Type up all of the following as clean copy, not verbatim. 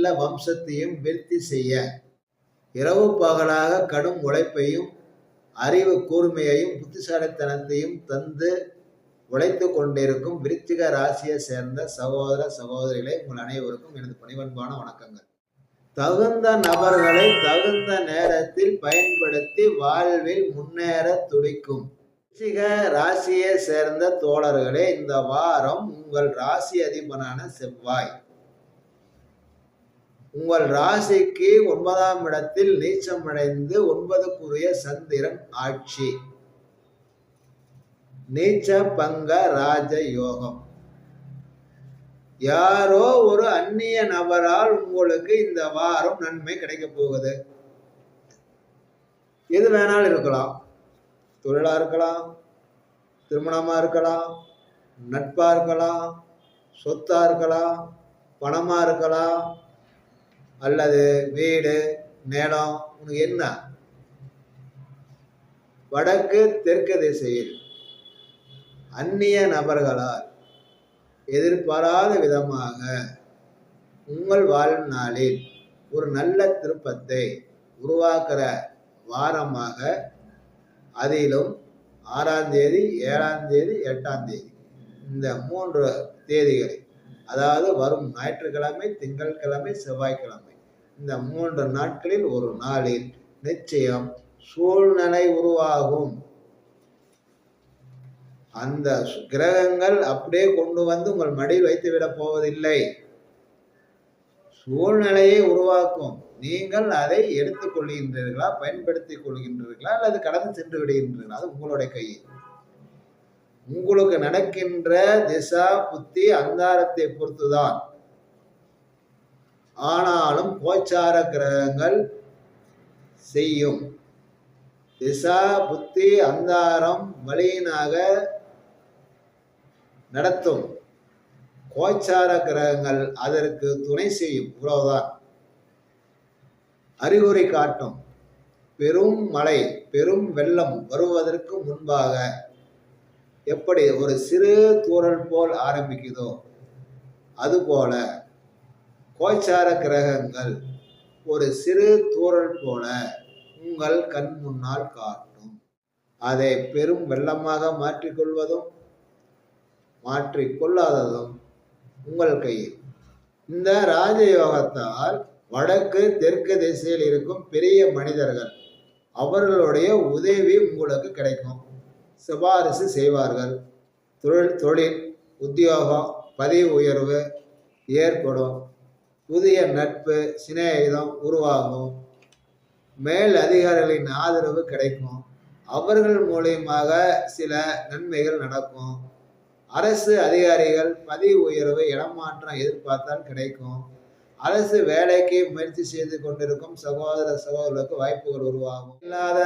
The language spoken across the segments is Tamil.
நல்ல வம்சத்தையும் விருத்தி செய்ய இரவு பகலாக கடும் உழைப்பையும் அறிவு கூர்மையையும் புத்திசாலித்தனத்தையும் தந்து உழைத்து கொண்டிருக்கும் விருச்சிக ராசியை சேர்ந்த சகோதர சகோதரிகளை உங்கள் அனைவருக்கும் எனது பணிவன்பான வணக்கங்கள். தகுந்த நபர்களை தகுந்த நேரத்தில் பயன்படுத்தி வாழ்வில் முன்னேற துடிக்கும் விருச்சிக ராசியை சேர்ந்த தோழர்களே, இந்த வாரம் உங்கள் ராசி அதிபனான செவ்வாய் உங்கள் ராசிக்கு 9ஆம் இடத்தில் நீச்சமடைந்து 9க்குரிய சந்திரன் ஆட்சி, நீச்ச பங்க ராஜ யோகம். யாரோ ஒரு அந்நிய நபரால் உங்களுக்கு இந்த வாரம் நன்மை கிடைக்க போகுது. எது வேணாலும் இருக்கலாம். தொழிலா இருக்கலாம், திருமணமா இருக்கலாம், நட்பா இருக்கலாம், சொத்தா இருக்கலாம், பணமா இருக்கலாம், அல்லது வீடு நிலம். உனக்கு என்ன? வடக்கு தெற்கு திசையில் அந்நிய நபர்களால் எதிர்பாராத விதமாக உங்கள் வாழ்நாளில் ஒரு நல்ல திருப்பத்தை உருவாக்குற வாரமாக, அதிலும் 6ஆம் தேதி 7ஆம் தேதி 8ஆம் தேதி இந்த 3 தேதிகளை, அதாவது வரும் ஞாயிற்றுக்கிழமை, திங்கட்கிழமை, செவ்வாய்க்கிழமை, இந்த 3 நாட்களில் ஒரு நாளில் நிச்சயம் சூழ்நிலை உருவாகும். அந்த கிரகங்கள் அப்படியே கொண்டு வந்து உங்கள் மடியில் வைத்து விட போவதில்லை. சூழ்நிலையை உருவாக்கும். நீங்கள் அதை எடுத்துக் கொள்கின்றீர்களா, பயன்படுத்திக் கொள்கின்றீர்களா, அல்லது கடந்து சென்று விடுகின்றீர்களா? அது உங்களுடைய கையில். உங்களுக்கு நடக்கின்ற திசா புத்தி அந்தாரத்தை பொறுத்துதான். ஆனாலும் கோச்சார கிரகங்கள் செய்யும். திசா புத்தி அந்தாரம் வழியினாக நடத்தும். கோச்சார கிரகங்கள் அதற்கு துணை செய்யும். இவ்வளவுதான். அறிகுறி காட்டும். பெரும் மழை, பெரும் வெள்ளம் வருவதற்கு முன்பாக எப்படி ஒரு சிறு தூறல் போல் ஆரம்பிக்குதோ, அதுபோல கோச்சார கிரகங்கள் ஒரு சிறு தூறல் போல உங்கள் கண் முன்னால் காட்டும். அதை பெரும் வெள்ளமாக மாற்றிக்கொள்வதும் மாற்றிக்கொள்ளாததும் உங்கள் கையில். இந்த ராஜயோகத்தால் வடக்கு தெற்கு திசையில் இருக்கும் பெரிய மனிதர்கள், அவர்களுடைய உதவி உங்களுக்கு கிடைக்கும். சிபாரிசு செய்வார்கள். தொழில் உத்தியோகம் பதவி உயர்வு ஏற்படும். புதிய நட்பு சிநேகிதம் உருவாகும். மேல் அதிகாரிகளின் ஆதரவு கிடைக்கும். அவர்கள் மூலியமாக சில நன்மைகள் நடக்கும். அரசு அதிகாரிகள் பதவி உயர்வு இடமாற்றம் எதிர்பார்த்தால் கிடைக்கும். அரசு வேலைக்கு முயற்சி செய்து கொண்டிருக்கும் சகோதர சகோதரர்களுக்கு வாய்ப்புகள் உருவாகும். இல்லாத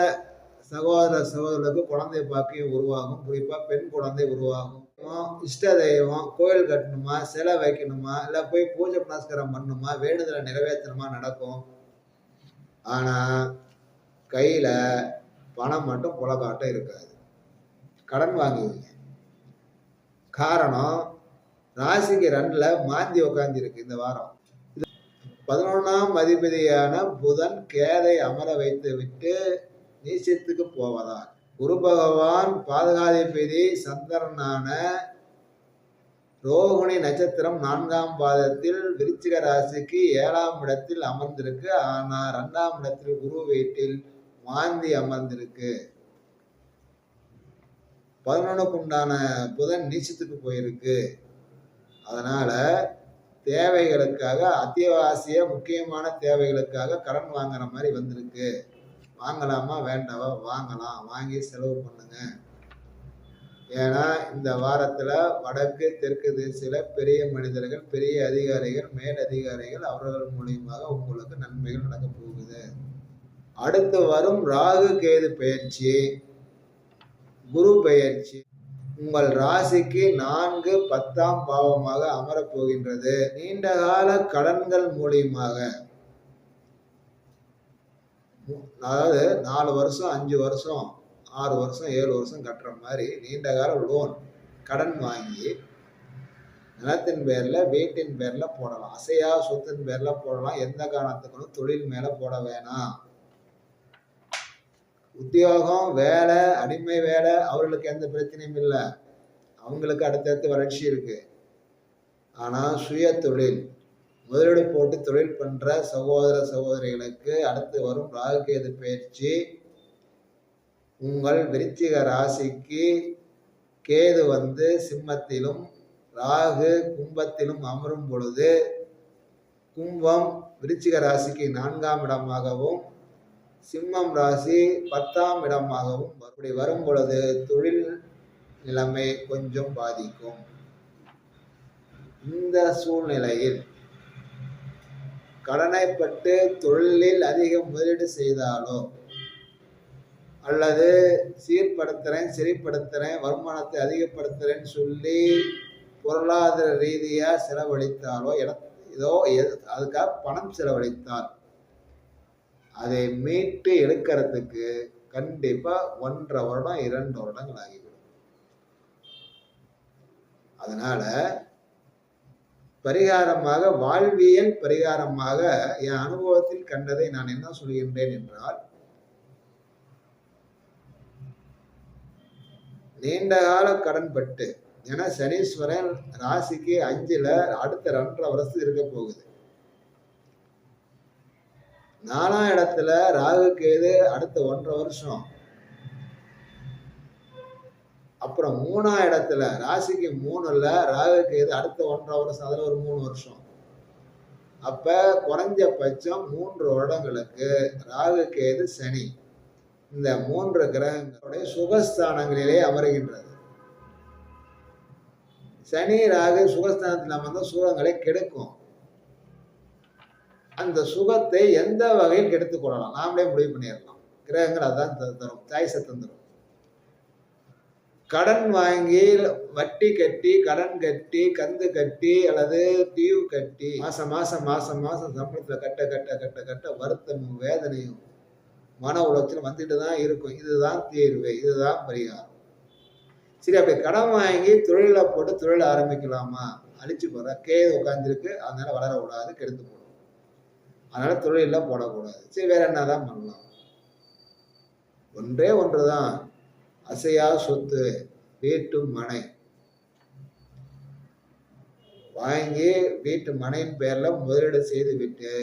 சகோதர சகோதரர்களுக்கு குழந்தை பாக்கியம் உருவாகும். குறிப்பா பெண் குழந்தை உருவாகும். இஷ்ட தெய்வம் கோயில் கட்டணுமா, சிலை வைக்கணுமா, இல்லை போய் பூஜை புனஸ்காரம் பண்ணணுமா, வேண்டுதலை நிறைவேற்றணுமா நடக்கும். ஆனா கையில பணம் மட்டும் புலகாட்டம் இருக்காது. கடன் வாங்குவீங்க. காரணம், ராசிக்கு 2ல மாந்தி உட்கார்ந்து இருக்கு இந்த வாரம். 11ஆம் அதிபதியான புதன் கேதை அமர வைத்து விட்டு நீச்சத்துக்கு போவதால், குரு பகவான் பாதகாதிபதி சந்திரனான ரோகிணி நட்சத்திரம் 4ஆம் பாதத்தில் விருச்சிக ராசிக்கு 7ஆம் இடத்தில் அமர்ந்திருக்கு. ஆனா 2ஆம் இடத்தில் குரு வீட்டில் மாந்தி அமர்ந்திருக்கு. 11க்கு உண்டான புதன் நீச்சத்துக்கு போயிருக்கு. அதனால தேவைகளுக்காக, அத்தியாவசிய முக்கியமான தேவைகளுக்காக கடன் வாங்குற மாதிரி வந்திருக்கு. வாங்கலாமா வேண்டாவா? வாங்கலாம். வாங்கி செலவு பண்ணுங்க. ஏன்னா இந்த வாரத்துல வடக்கு தெற்கு திசையில பெரிய மனிதர்கள், பெரிய அதிகாரிகள், மேல் அதிகாரிகள், அவர்கள் மூலியமாக உங்களுக்கு நன்மைகள் நடக்க போகுது. அடுத்து வரும் ராகு கேது பெயர்ச்சி, குரு பெயர்ச்சி உங்கள் ராசிக்கு 4 10ஆம் பாவமாக அமரப் போகின்றது. நீண்ட கால கடன்கள் மூலியமாக, அதாவது 4 வருஷம் 5 வருஷம் 6 வருஷம் 7 வருஷம் கட்டுற மாதிரி நீண்ட கால லோன் கடன் வாங்கி நிலத்தின் பேர்ல, வீட்டின் பேர்ல போடலாம். அசையா சொத்தின் பேர்ல போடலாம். எந்த காரணத்துக்கும் தொழில் மேல போட வேணாம். உத்தியோகம், வேலை, அடிமை வேலை அவர்களுக்கு எந்த பிரச்சனையும் இல்லை. அவங்களுக்கு அடுத்தடுத்து வளர்ச்சி இருக்கு. ஆனா சுய தொழில், முதலீடு போட்டு தொழில் பண்ற சகோதர சகோதரிகளுக்கு அடுத்து வரும் ராகுகேது பயிற்சி உங்கள் விருச்சிக ராசிக்கு கேது சிம்மத்திலும் ராகு கும்பத்திலும் அமரும் பொழுது கும்பம் விருச்சிக ராசிக்கு 4ஆம் இடமாகவும் சிம்மம் ராசி 10ஆம் இடமாகவும் அப்படி வரும் பொழுது தொழில் நிலைமை கொஞ்சம் பாதிக்கும். இந்த சூழ்நிலையில் கடனைப்பட்டு தொழிலில் அதிக முதலீடு செய்தாலோ அல்லது சீர்படுத்துறேன், சரிப்படுத்துறேன், வருமானத்தை அதிகப்படுத்துறேன்னு சொல்லி பொருளாதார ரீதியா செலவழித்தாலோ ஏதோ அதுக்காக பணம் செலவழித்தால் அதை மீட்டு எடுக்கிறதுக்கு கண்டிப்பா 1.5 வருடம் 2 வருடங்கள் ஆகிவிடும். அதனால பரிகாரமாக, வாழ்வியல் பரிகாரமாக என் அனுபவத்தில் கண்டதை நான் என்ன சொல்கின்றேன் என்றால், நீண்ட கால கடன்பட்டு, ஏன்னா சனீஸ்வரன் ராசிக்கு 5ல அடுத்த 2.5 வருஷத்துக்கு இருக்க போகுது. 4ஆம் இடத்துல ராகு கேது அடுத்த 1.5 வருஷம். அப்புறம் 3ஆம் இடத்துல ராசிக்கு 3ல ராகு கேது அடுத்த 1.5 வருஷம், அதுல ஒரு 3 வருஷம். அப்ப குறைஞ்சபட்சம் 3 வருடங்களுக்கு ராகு கேது சனி இந்த 3 கிரகங்களுடைய சுகஸ்தானங்களிலே அமருகின்றது. சனி ராகு சுகஸ்தானத்தில் அமர்ந்த சுகங்களை கெடுக்கும். அந்த சுகத்தை எந்த வகையில் கெடுத்துக் கொள்ளலாம் நாமளே முடிவு பண்ணிடலாம். கிரகங்கள் அதான் தரும், சாய்ஸை தந்துடும். கடன் வாங்கி வட்டி கட்டி, கடன் கட்டி, கந்து கட்டி அல்லது டியூ கட்டி மாசம் சம்பளத்துல கட்ட கட்ட கட்ட கட்ட வருத்தமும் வேதனையும் மன உளைச்சல் வந்துட்டு தான் இருக்கும். இதுதான் தீர்வு, இதுதான் பரிகாரம். சரி, அப்படி கடன் வாங்கி தொழில போட்டு தொழில் ஆரம்பிக்கலாமா? அழிச்சு போற கேது உட்காந்துருக்கு, அதனால வளர கூடாது, கெடுத்து போடும். அதனால தொழில போடக்கூடாது. சரி, வேற என்னதான் பண்ணலாம்? ஒன்றே ஒன்றுதான், அசையா சொத்து, வீட்டு மனை வாங்கி வீட்டு மனையின் பேர்ல முதலீடு செய்து விட்டு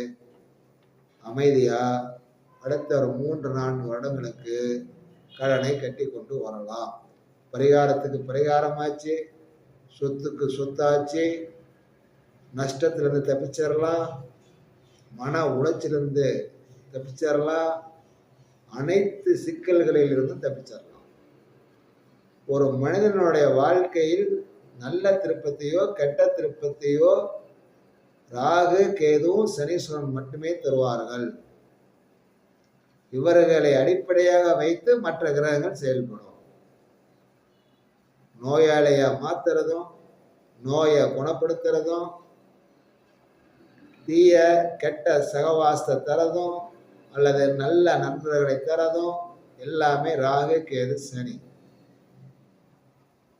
அமைதியா அடுத்த ஒரு 3-4 வருடங்களுக்கு கடனை கட்டி கொண்டு வரலாம். பரிகாரத்துக்கு பரிகாரமாச்சு, சொத்துக்கு சொத்தாச்சு, நஷ்டத்திலிருந்து தப்பிச்சிடலாம், மன உளைச்சிலிருந்து தப்பிச்சிடலாம், அனைத்து சிக்கல்களில் இருந்து தப்பிச்சிடலாம். ஒரு மனிதனுடைய வாழ்க்கையில் நல்ல திருப்பத்தையோ கெட்ட திருப்பத்தையோ ராகு கேதுவும் சனீஸ்வரன் மட்டுமே தருவார்கள். இவர்களை அடிப்படையாக வைத்து மற்ற கிரகங்கள் செயல்படும். நோயாளியா மாத்துறதும், நோயை குணப்படுத்துறதும், தீய கெட்ட சகவாசத்தை தரதும் அல்லது நல்ல நண்பர்களை தரதும் எல்லாமே ராகு கேது சனி.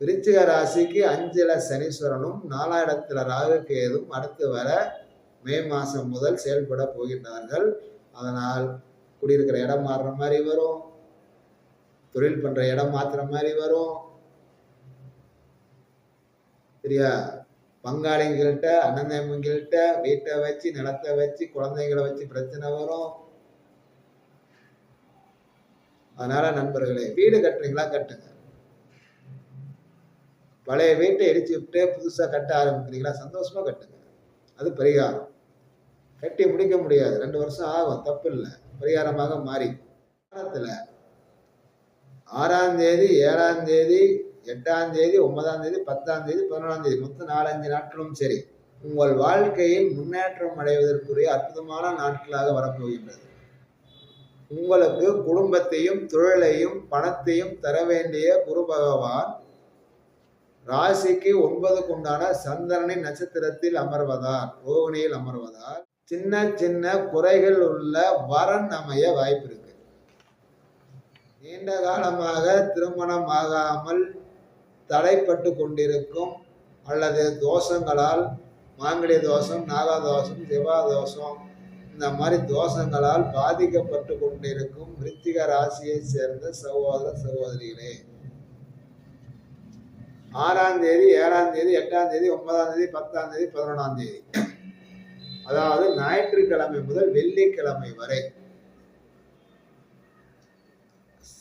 விருச்சிக ராசிக்கு 5ல சனீஸ்வரனும் 4ஆம் இடத்துல ராகு கேதும் அடுத்து வர மே மாசம் முதல் செயல்பட போகின்றார்கள். அதனால் குடியிருக்கிற இடம் மாறுற மாதிரி வரும், தொழில் பண்ற இடம் மாத்துற மாதிரி வரும். சரியா? பங்காளிங்கள்கிட்ட, அண்ணன் தம்பிங்கள்கிட்ட வீட்டை வச்சு, நிலத்தை வச்சு, குழந்தைங்களை வச்சு பிரச்சனை வரும். அதனால நண்பர்களே, வீடு கட்டுறீங்களா? கட்டுங்க. பழைய வீட்டை இடிச்சு விட்டு புதுசா கட்ட ஆரம்பிக்கிறீங்களா? சந்தோஷமா கட்டுங்க. அது பரிகாரம். கட்டி முடிக்க முடியாது, 2 வருஷம் ஆகும், தப்பு இல்லை, பரிகாரமாக மாறி 6ஆம் தேதி, 7ஆம் தேதி, 8ஆம் தேதி, 9ஆம் தேதி, 10ஆம் தேதி, 11ஆம் தேதி மொத்தம் 4-5 நாட்களும் சரி, உங்கள் வாழ்க்கையில் முன்னேற்றம் அடைவதற்குரிய அற்புதமான நாட்களாக வரப்போகின்றது. உங்களுக்கு குடும்பத்தையும் தொழிலையும் பணத்தையும் தர வேண்டிய குரு பகவான் ராசிக்கு 9க்கு உண்டான சந்திரனின் நட்சத்திரத்தில் அமர்வதால், ரோகிணியில் அமர்வதால் சின்ன சின்ன குறைகள் உள்ள வரன் அமைய வாய்ப்பு இருக்கு. நீண்ட காலமாக திருமணம் ஆகாமல் தடைப்பட்டு கொண்டிருக்கும் அல்லது தோஷங்களால் மாங்கல்ய தோஷம், நாகா தோஷம், செவ்வாய் தோஷம், இந்த மாதிரி தோஷங்களால் பாதிக்கப்பட்டு கொண்டிருக்கும் விருச்சிக ராசியை சேர்ந்த சகோதர சகோதரிகளே, 6ஆம் தேதி, 7ஆம் தேதி, 8ஆம் தேதி, 9ஆம் தேதி, 10ஆம் தேதி, 11ஆம் தேதி, அதாவது ஞாயிற்றுக்கிழமை முதல் வெள்ளிக்கிழமை வரை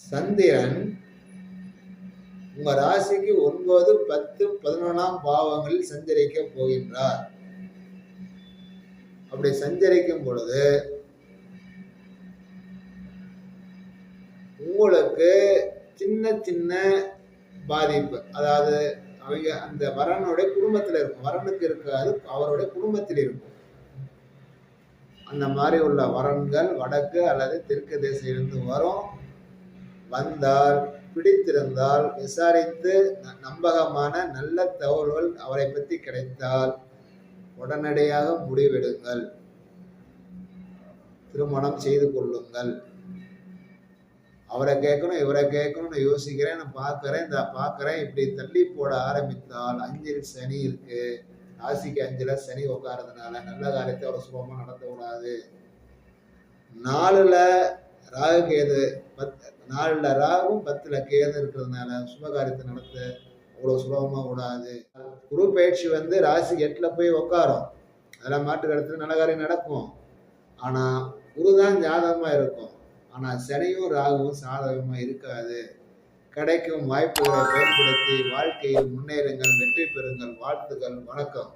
சந்திரன் உங்க ராசிக்கு 9, 10, 11ஆம் பாவங்களில் சஞ்சரிக்க போகின்றார். அப்படி சஞ்சரிக்கும் பொழுது உங்களுக்கு சின்ன சின்ன பாதிப்பு, அதாவது அவங்க அந்த வரனுடைய குடும்பத்தில் இருக்கும், வரனுக்கு இருக்காது, அவருடைய குடும்பத்தில் இருக்கும். அந்த மாதிரி உள்ள வரன்கள் வடக்கு அல்லது தெற்கு திசையிலிருந்து வரும். வந்தால், பிடித்திருந்தால், விசாரித்து நம்பகமான நல்ல தகவல்கள் அவரை பற்றி கிடைத்தால் உடனடியாக முடிவெடுங்கள், திருமணம் செய்து கொள்ளுங்கள். அவரை கேட்கணும் இவரை கேட்கணும்னு யோசிக்கிறேன், நான் பார்க்குறேன் இப்படி தள்ளி போட ஆரம்பித்தால் 5ல் சனி இருக்கு, ராசிக்கு 5ல் சனி உட்காரதுனால நல்ல காரியத்தை அவ்வளோ சுலபமாக நடத்தக்கூடாது. 4ல் ராகு கேது, 4ல் ராகும் 10ல் கேது இருக்கிறதுனால சுபகாரியத்தை நடத்த அவ்வளோ சுலபமாக கூடாது. குரு பயிற்சி ராசி 8ல் போய் உட்காரும், அதெல்லாம் மாட்டு கடத்துல நல்ல காரியம் நடக்கும். ஆனால் குரு தான் ஜாதகமாக இருக்கும், ஆனால் சனியும் ராகுவும் சாதகமாக இருக்காது. கிடைக்கும் வாய்ப்புகளை பயன்படுத்தி வாழ்க்கையில் முன்னேறுங்கள், வெற்றி பெறுங்கள். வாழ்த்துக்கள், வணக்கம்.